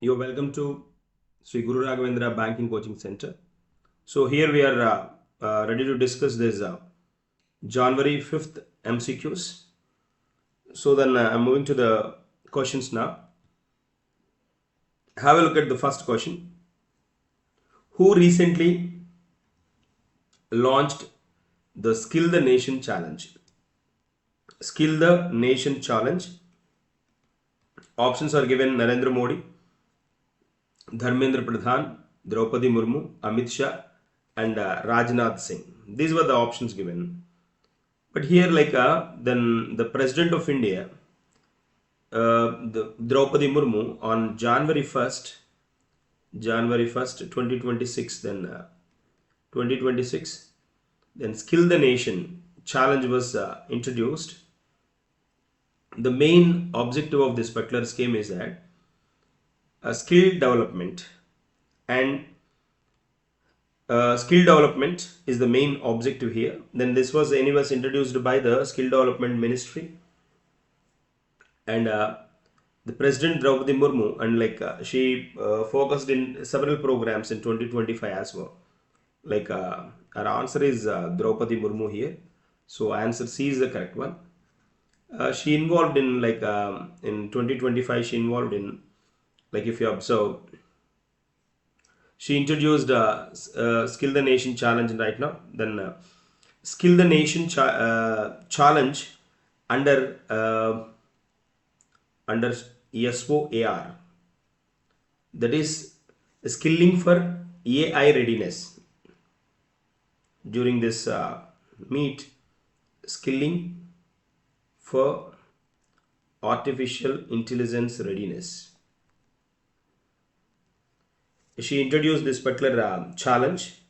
You're welcome to Sri Guru Raghavendra Banking Coaching Center. So here we are ready to discuss this January 5th MCQs. So then I'm moving to the questions now. Have a look at the first question. Who recently launched the Skill the Nation Challenge? Skill the Nation Challenge. Options are given: Narendra Modi, Dharmendra Pradhan, Draupadi Murmu, Amit Shah, and Rajnath Singh. These were the options given. But here, then the President of India, the Draupadi Murmu, on January 1st, 2026, 2026, then Skill the Nation challenge was introduced. The main objective of this particular scheme is that skill development and skill development is the main objective here. Then this was introduced by the Skill Development Ministry, and the President Draupadi Murmu, and she focused in several programs in 2025 as well. Our answer is Draupadi Murmu here. So answer C is the correct one. She involved in in 2025. She involved in, if you observe, she introduced Skill the Nation challenge right now. Then Skill the Nation challenge under SOAR, that is skilling for AI readiness. During this meet, skilling for artificial intelligence readiness. She introduced this particular challenge,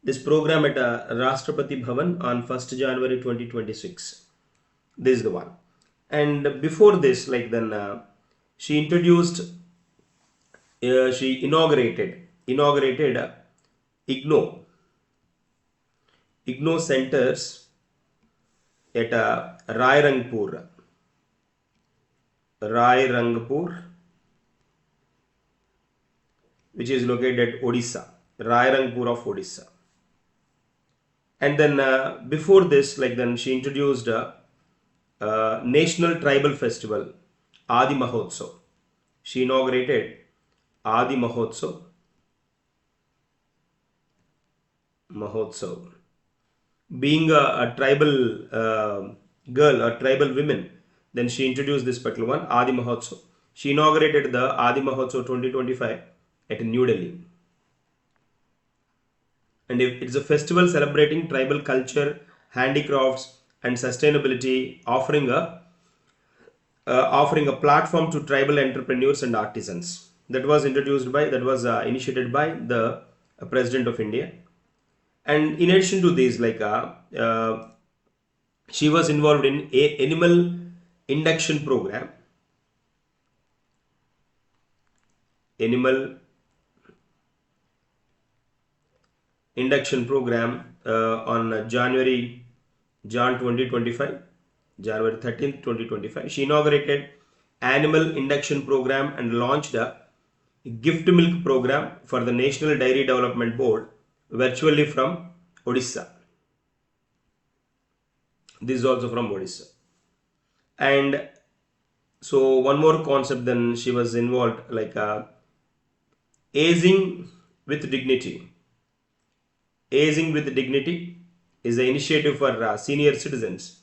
this program at Rashtrapati Bhavan on 1st January 2026. This is the one. And before this, she introduced, she inaugurated IGNO centers at Rairangpur, which is located at Odisha, Rairangpur of Odisha. And then before this, then she introduced National Tribal Festival, Adi Mahotsav. She inaugurated Adi Mahotsav. Being a tribal girl, a tribal woman, then she introduced this particular one, Adi Mahotsav. She inaugurated the Adi Mahotsav 2025 at New Delhi. And it's a festival celebrating tribal culture, handicrafts, and sustainability, offering a platform to tribal entrepreneurs and artisans. That was initiated by the President of India. And in addition to this, she was involved in a animal induction program. Animal induction program on January 2025, January 13th, 2025. She inaugurated animal induction program and launched a gift milk program for the National Dairy Development Board virtually from Odisha. This is also from Odisha. And so one more concept, then she was involved, aging with dignity. Aging with dignity is the initiative for senior citizens.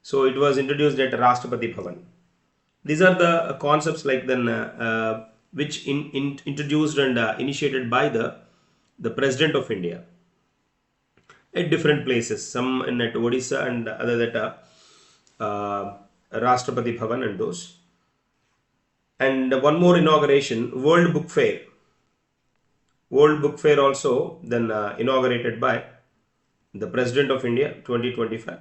So it was introduced at Rashtrapati Bhavan. These are the concepts which introduced and initiated by the President of India at different places. Some at Odisha and other at Rashtrapati Bhavan and those. And one more inauguration, World Book Fair. World Book Fair also then inaugurated by the President of India 2025.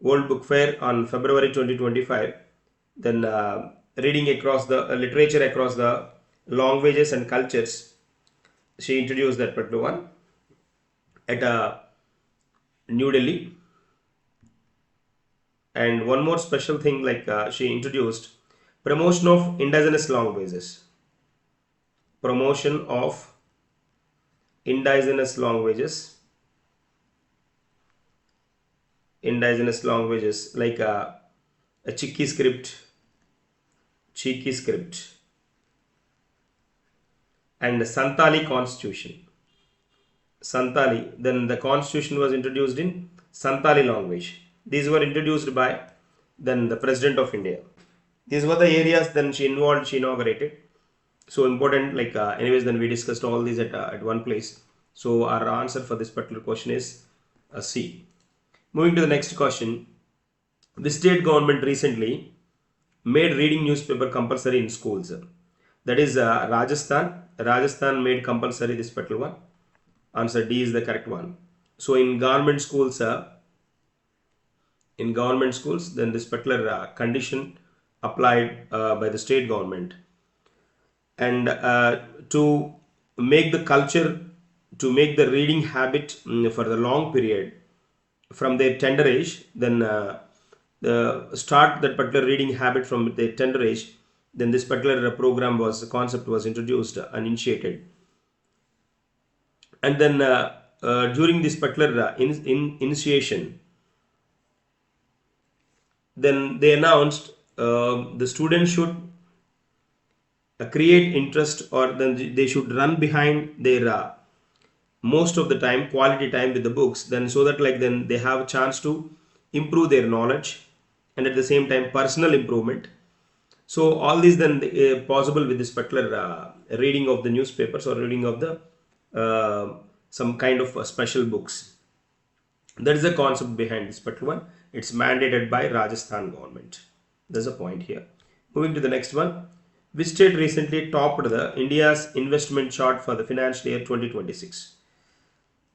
World Book Fair on February 2025. Then reading across the literature across the languages and cultures. She introduced that particular one at New Delhi. And one more special thing, she introduced Promotion of indigenous languages. Promotion of indigenous languages. Indigenous languages like a Cheeky script, and Santali constitution. Santali, then the constitution was introduced in Santali language. These were introduced by then the President of India. These were the areas then she inaugurated. So important, like anyways, then we discussed all these at one place. So our answer for this particular question is C. Moving to the next question. The state government recently made reading newspaper compulsory in schools. That is Rajasthan. Rajasthan made compulsory this particular one. Answer D is the correct one. So in government schools, then this particular condition applied by the state government, and to make the culture, to make the reading habit for the long period from their tender age, then the start that particular reading habit from their tender age, then this particular program was concept was introduced and initiated. And then during this particular initiation, then they announced the students should create interest, or then they should run behind their most of the time quality time with the books, then so that like then they have a chance to improve their knowledge and at the same time personal improvement. So all these then possible with this particular reading of the newspapers or reading of the some kind of special books. That is the concept behind this particular one. It's mandated by Rajasthan government. There's a point here. Moving to the next one. Which state recently topped the India's investment chart for the financial year 2026?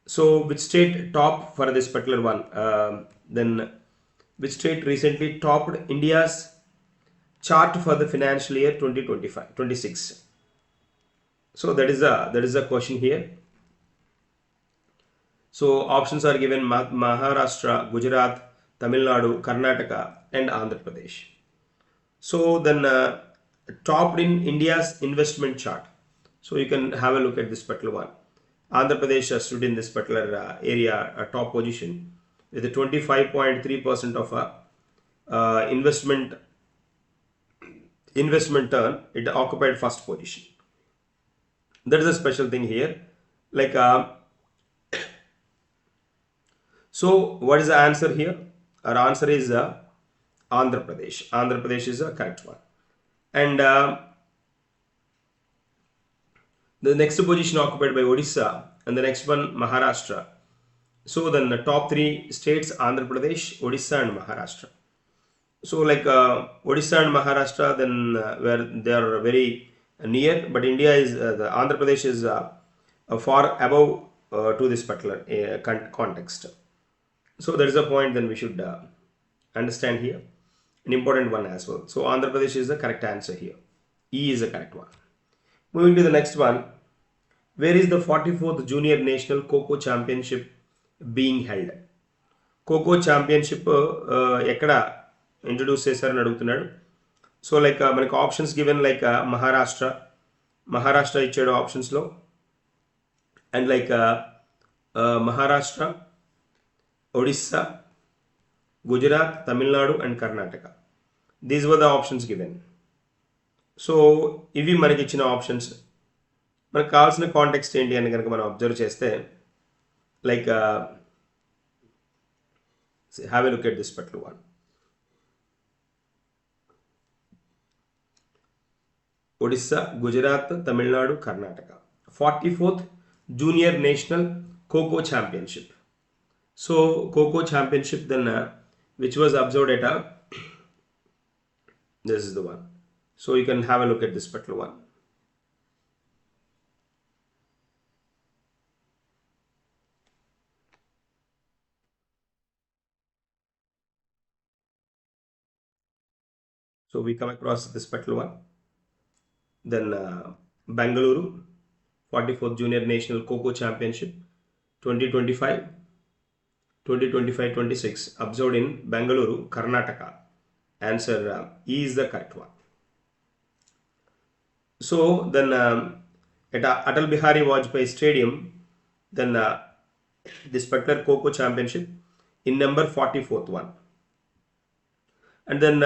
So which state topped for this particular one? Then which state recently topped India's chart for the financial year 2025-26? So that is a question here. So options are given: Maharashtra, Gujarat, Tamil Nadu, Karnataka, and Andhra Pradesh. So then topped in India's investment chart. So you can have a look at this particular one. Andhra Pradesh stood in this particular area, a top position with a 25.3% of investment turn. It occupied first position. That is a special thing here. Like so, what is the answer here? Our answer is Andhra Pradesh. Andhra Pradesh is the correct one. And the next position occupied by Odisha, and the next one Maharashtra. So then the top three states: Andhra Pradesh, Odisha, and Maharashtra. So like Odisha and Maharashtra, then where they are very near, but India is the Andhra Pradesh is far above to this particular context. So there is a point then we should understand here, an important one as well. So Andhra Pradesh is the correct answer here. E is the correct one. Moving to the next one. Where is the 44th Junior National Kho Kho Championship being held? Kho Kho Championship ఎక్కడ introduce చేశారని అడుగుతున్నాడు. So like మనకు options given like Maharashtra ఇచ్చాడు ఆప్షన్స్లో, and like Maharashtra, Odisha, Gujarat, Tamil Nadu and Karnataka. These were the options given. So ఇవి మనకి ఇచ్చిన options. మనకు కావాల్సిన కాంటెక్స్ట్ ఏంటి అని కనుక మనం అబ్జర్వ్ చేస్తే, like have a look at this particular one. Odisha, Gujarat, Tamil Nadu, Karnataka. 44th Junior National Kho Kho Championship. So Kho Kho Championship then which was observed at this is the one. So you can have a look at this particular one. So we come across this particular one. Then Bangalore, 44th Junior National Kho Kho Championship 2025-26 observed in Bangalore, Karnataka. Answer E is the correct one. So then at Atal Bihari Vajpayee Stadium, then this particular Kho Kho championship in number 44th one. And then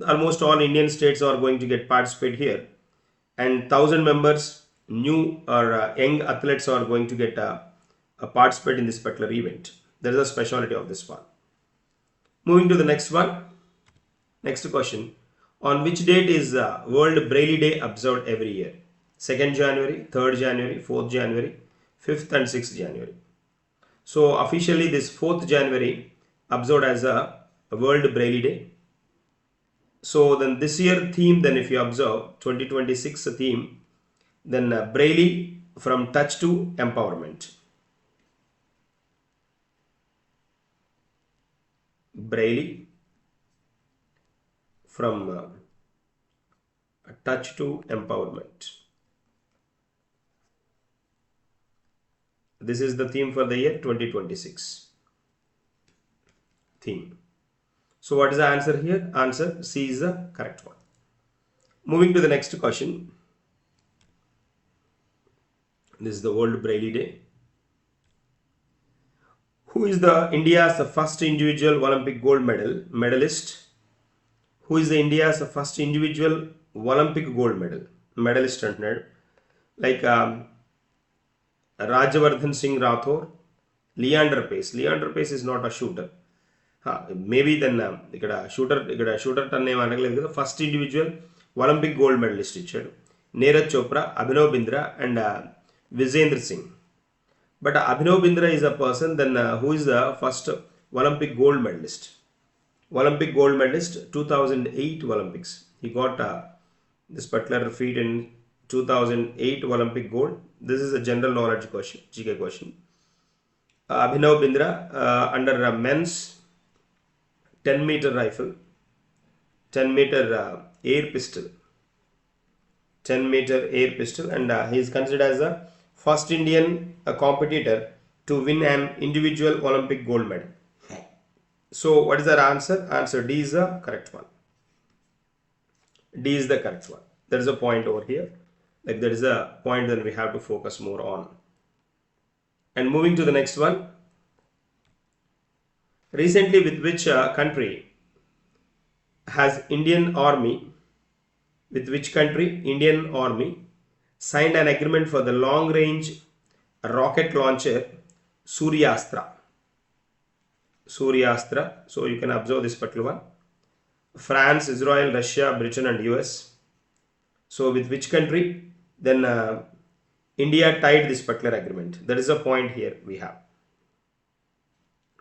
almost all Indian states are going to get participate here, and 1,000 members new or young athletes are going to get participate in this particular event. That is a specialty of this one. Moving to the next one. Next question. On which date is World Braille Day observed every year? 2nd January, 3rd January, 4th January, 5th and 6th January. So officially this 4th January observed as a World Braille Day. So then this year theme, then if you observe 2026 theme, then Braille from touch to empowerment. Braille from touch to empowerment. This is the theme for the year 2026 theme. So what is the answer here? Answer C is the correct one. Moving to the next question. This is the World Braille Day. Who is the India's first individual Olympic gold medalist? Who is the India's first individual Olympic gold medalist? Like Rajavardhan Singh Rathore, Leander Pace. Leander Pace is not a shooter. Maybe then shooter turn name anagaledu. First individual Olympic gold medalist ichadu. Neeraj Chopra, Abhinav Bindra and Vijayendra Singh. But Abhinav Bindra is a person then who is the first Olympic gold medalist. Olympic gold medalist 2008 Olympics. He got this particular feat in 2008 Olympic gold. This is a general knowledge question, GK question. Abhinav Bindra under men's 10-meter rifle, 10-meter air pistol, 10-meter air pistol, and he is considered as the first Indian competitor to win an individual Olympic gold medal. So what is our answer? Answer D is the correct one. D is the correct one. There is a point over here. Like there is a point that we have to focus more on. And moving to the next one. Recently, with which country has Indian Army signed an agreement for the long-range rocket launcher Suryastra? Suryastra. So you can observe this particular one. France, Israel, Russia, Britain and US. So with which country? Then India tied this particular agreement. That is a point here we have.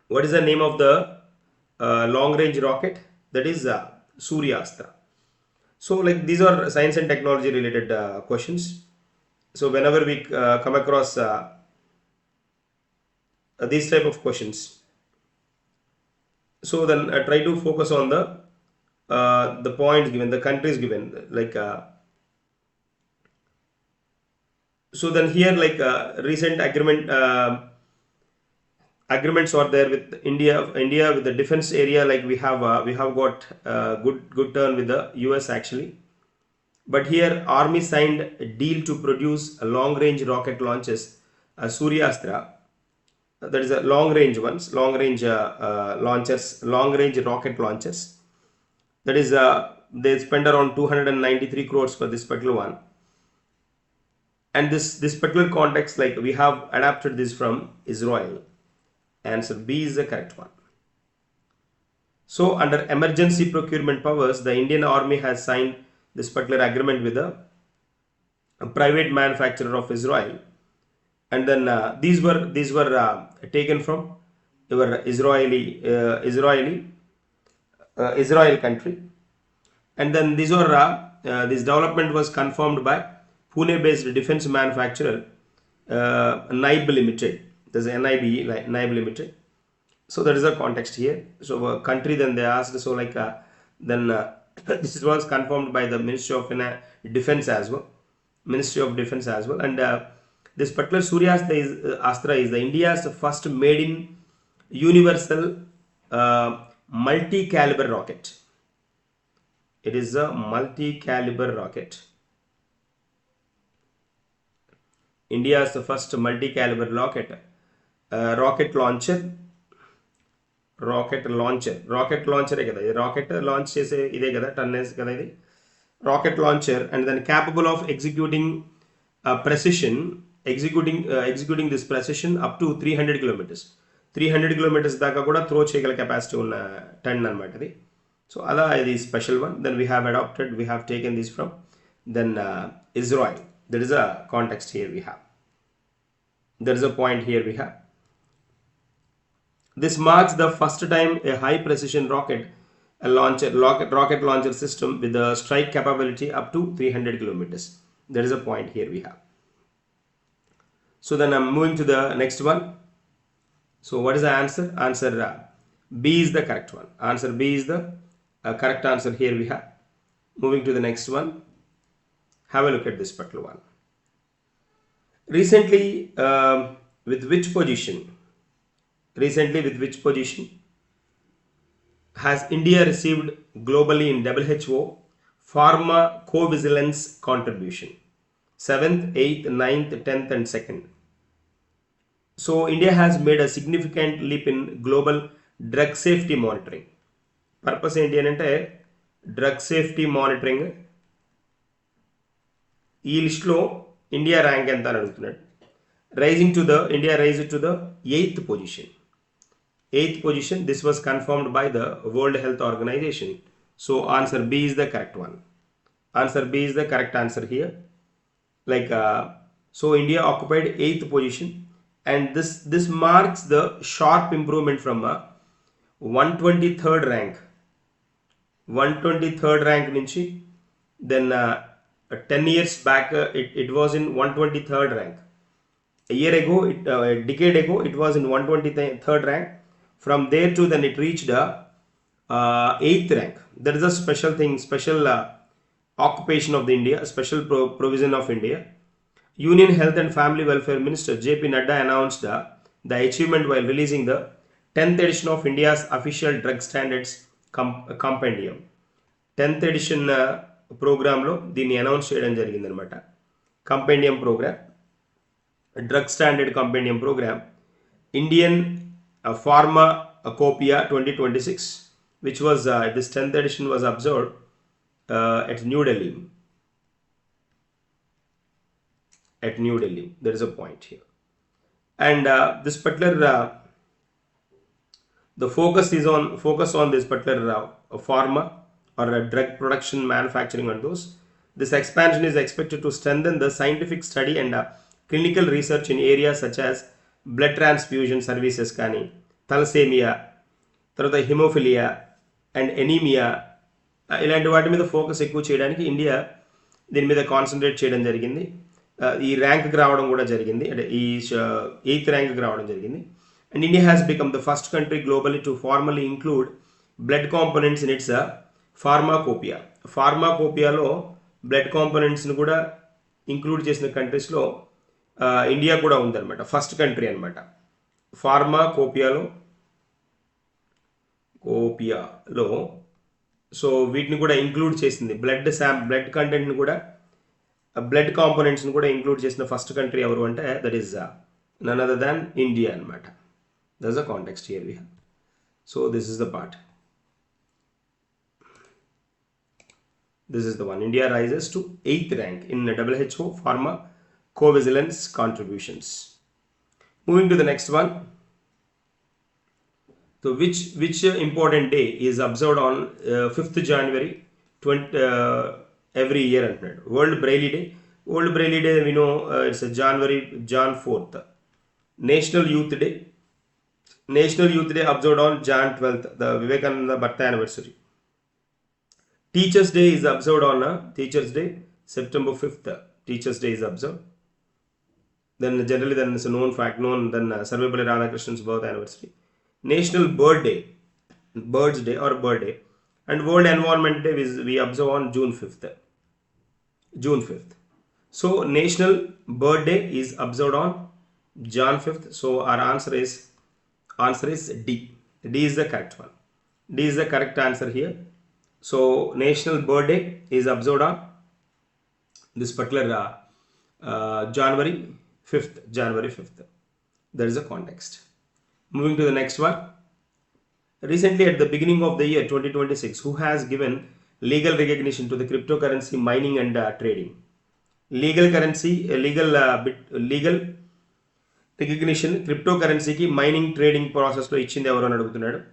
What is the name of the long-range rocket? That is Suryastra. So like these are science and technology related questions. So whenever we come across these type of questions, so then try to focus on the points given, the countries given, like so then here like recent agreements are there with India with the defense area. Like we have got good turn with the US actually, but here Army signed a deal to produce a long range rocket launches Suryastra. That is a long range ones, long range launchers, long range rocket launchers. That is they spent around 293 crores for this particular one. And this particular context, like we have adapted this from Israel. Answer B is the correct one. So under emergency procurement powers, the Indian Army has signed this particular agreement with a private manufacturer of Israel, and then these were taken from our Israel country, and then these were this development was confirmed by Pune-based defense manufacturer NIB Limited. There's a NIB Limited. So that is the context here. So country, then they asked, so like then this was confirmed by the Ministry of Defense as well. Ministry of Defense as well. And this particular Suryastra is the India's first made in universal multi-caliber rocket. It is a multi-caliber rocket. India's first multi-caliber rocket launcher. Rocket launcher kada, rocket launch chese ide kada, tonnage kada idi. Rocket launcher, and then capable of executing executing this precision up to 300 kilometers. 300 kilometers daaka kuda throw cheyagala capacity unna ton anamata idi. So ala idi special one. Then we have taken this from then Israel. There is a context here we have. There is a point here we have. This marks the first time a high precision rocket launcher system with a strike capability up to 300 kilometers. There is a point here we have. So then I'm moving to the next one. So what is the answer? Answer B is the correct one. Answer B is the correct answer here we have. Moving to the next one. Have a look at this particular one. Recently, with which position has India received globally in WHO Pharmacovigilance contribution? 7th, 8th, 9th, 10th and 2nd. So India has made a significant leap in global drug safety monitoring. Purpose ఏంటి అంటే drug safety monitoring. ఈ లిస్ట్లో India rank ఎంత అని అడుగుతున్నాడు. India raised to the 8th position. 8th position. This was confirmed by the World Health Organization. So answer B is the correct one. Answer B is the correct answer here. So India occupied 8th position, and this marks the sharp improvement from 123rd rank. 123rd rank nunchi, then 10 years back it was in 123rd rank. A decade ago it was in 123rd rank. From there to then it reached 8th rank. There is a special thing, special occupation of the India, special provision of India. Union Health and Family Welfare Minister J.P. Nadda announced the achievement while releasing the 10th edition of India's official drug standards compendium. 10th edition program lo దీన్ని announce చేయడం జరిగిందనమాట. Compendium program, drug standard compendium program, Indian Pharmacopoeia 2026, which was this 10th edition was observed at New Delhi. There is a point here, and this particular the focus on this particular pharma or drug production, manufacturing and those. This expansion is expected to strengthen the scientific study and clinical research in areas such as blood transfusion services కానీ, thalassemia, తర్వాత haemophilia and anaemia, ఇలాంటి వాటి మీద focus ఎక్కువ చేయడానికి India దీని మీద concentrate చేయడం జరిగింది. ఈ ర్యాంక్కి రావడం కూడా జరిగింది, అంటే ఈ 8th ర్యాంక్కి రావడం జరిగింది. And India has become the first country globally to formally include blood components in its pharmacopoeia. ఫార్మాకోపియాలో బ్లడ్ కాంపోనెంట్స్ని కూడా ఇంక్లూడ్ చేసిన కంట్రీస్లో ఇండియా కూడా ఉందన్నమాట. ఫస్ట్ కంట్రీ అనమాట. ఫార్మాకోపియాలో సో వీటిని కూడా ఇంక్లూడ్ చేసింది. బ్లడ్ కంటెంట్ని కూడా, బ్లడ్ కాంపోనెంట్స్ని కూడా ఇంక్లూడ్ చేసిన ఫస్ట్ కంట్రీ ఎవరు అంటే that is none other than India అనమాట. That is the context here we have. So this is the part. This is the one. India rises to 8th rank in WHO Pharmacovigilance contributions. Moving to the next one. So which important day is observed on 5th January every year? World Braille Day. World Braille Day, we know it's a Jan 4th. National Youth Day. National Youth Day observed on Jan 12th, the Vivekananda birthday anniversary. Teachers Day is observed on Teachers Day, September 5th. Teachers Day is observed. Then generally then it's a known fact, then Sarvepalli Radhakrishnan's birth anniversary. National Bird Day, Birds Day or Bird Day. And World Environment Day we observe on June 5th. So National Bird Day is observed on Jan 5th. So our answer is D. D is the correct one. D is the correct answer here. So National Bird Day is observed on this particular January 5th, January 5th. That is the context. Moving to the next one. Recently, at the beginning of the year 2026, who has given legal recognition to the cryptocurrency mining and trading? Legal currency, legal recognition, cryptocurrency ki mining trading process lo ichindi evaru ani adugutunnadu.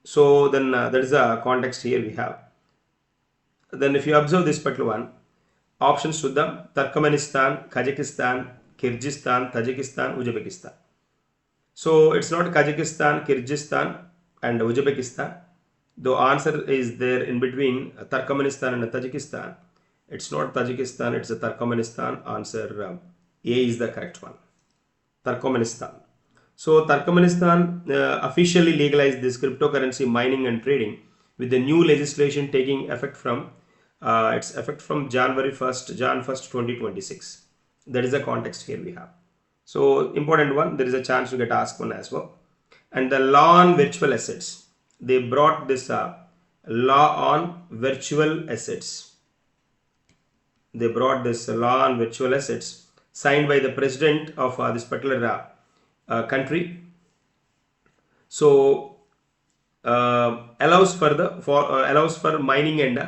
So then that is the context here we have. Then if you observe this particular one, options to the Turkmenistan, Kazakhstan, Kyrgyzstan, Tajikistan, Uzbekistan. So it's not Kazakhstan, Kyrgyzstan and Uzbekistan. The answer is there in between Turkmenistan and Tajikistan. It's not Tajikistan, it's a Turkmenistan. Answer A is the correct one. Turkmenistan. So Turkmenistan officially legalized this cryptocurrency mining and trading with the new legislation taking effect from January 1st, 2026. That is the context here we have. So important one, there is a chance to get asked one as well. And the law on virtual assets. They brought this law on virtual assets. They brought this law on virtual assets signed by the president of this particular country. So allows for mining and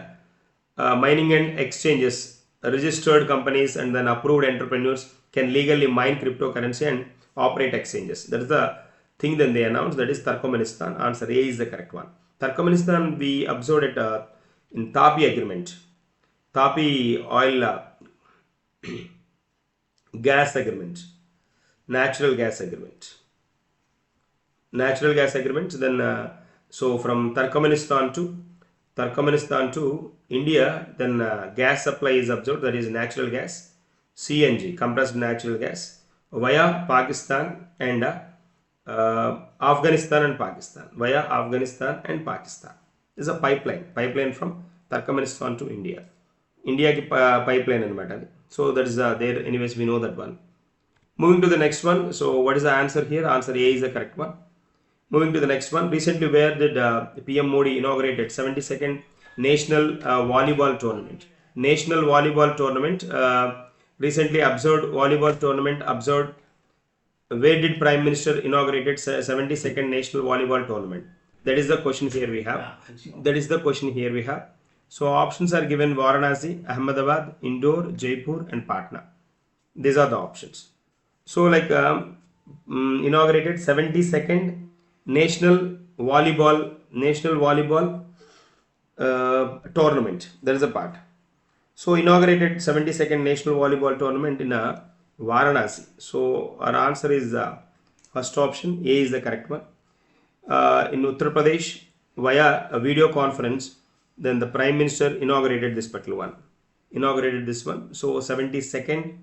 exchanges. Registered companies and then approved entrepreneurs can legally mine cryptocurrency and operate exchanges. That is the thing that they announced. That is Turkmenistan. Answer A is the correct one. Turkmenistan we observed it in Tapi agreement. Tapi oil gas agreement. Natural gas agreement. Then so from Turkmenistan to India, then gas supply is observed, that is natural gas, CNG, compressed natural gas, via Pakistan and Afghanistan and Pakistan. This is a pipeline from Turkmenistan to India. India ki pipeline anamata. So that is there. Anyways, we know that one. Moving to the next one. So what is the answer here? Answer A is the correct one. Moving to the next one. Recently, where did PM Modi inaugurated 72nd National Volleyball Tournament? National Volleyball Tournament. Recently observed volleyball tournament observed. Where did Prime Minister inaugurated 72nd National Volleyball Tournament? That is the question here we have. So options are given: Varanasi, Ahmedabad, Indore, Jaipur, and Patna. These are the options. So like inaugurated 72nd National Volleyball Tournament. That is a part. So inaugurated 72nd National Volleyball Tournament in Varanasi. So our answer is first option. A is the correct one. In Uttar Pradesh, via a video conference, then the Prime Minister inaugurated this particular one. So 72nd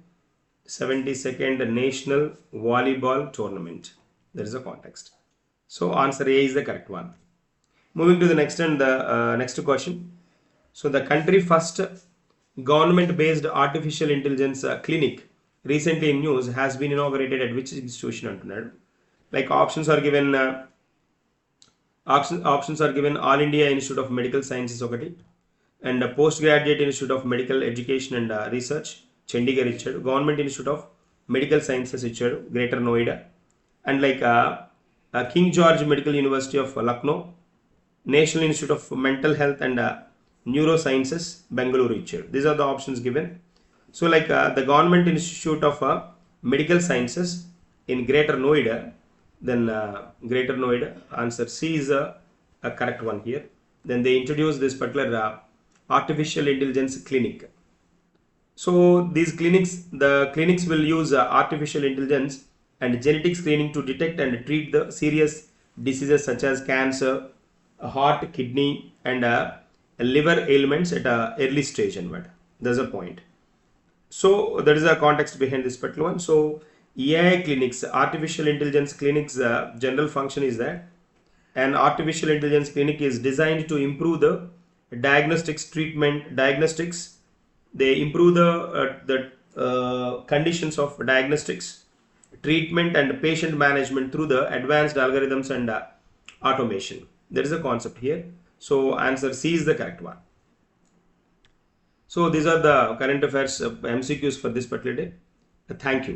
National Volleyball Tournament. That is the context. So answer A is the correct one. Moving to the next and the next question. So the country first government-based artificial intelligence clinic recently in news has been inaugurated at which institution? Like options are given. Options are given: All India Institute of Medical Sciences ఒకటి, and Postgraduate Institute of Medical Education and Research Chandigarh ఇచ్చాడు, Government Institute of Medical Sciences ఇచ్చాడు Greater Noida, and like King George Medical University of Lucknow, National Institute of Mental Health and Neurosciences Bengaluru ఇచ్చాడు. These are the options given. So like the Government Institute of Medical Sciences in Greater Noida, then Greater Noida, answer C is a correct one here. Then they introduced this particular artificial intelligence clinic. So these clinics will use artificial intelligence and genetic screening to detect and treat the serious diseases such as cancer, heart, kidney, and liver ailments at an early stage. There's a point. So that is the context behind this particular one. So AI clinics, artificial intelligence clinics, general function is that an artificial intelligence clinic is designed to improve the diagnostics. They improve the conditions of diagnostics, treatment, and patient management through the advanced algorithms and automation. There is a concept here. So answer C is the correct one. So these are the current affairs MCQs for this particular day. Thank you.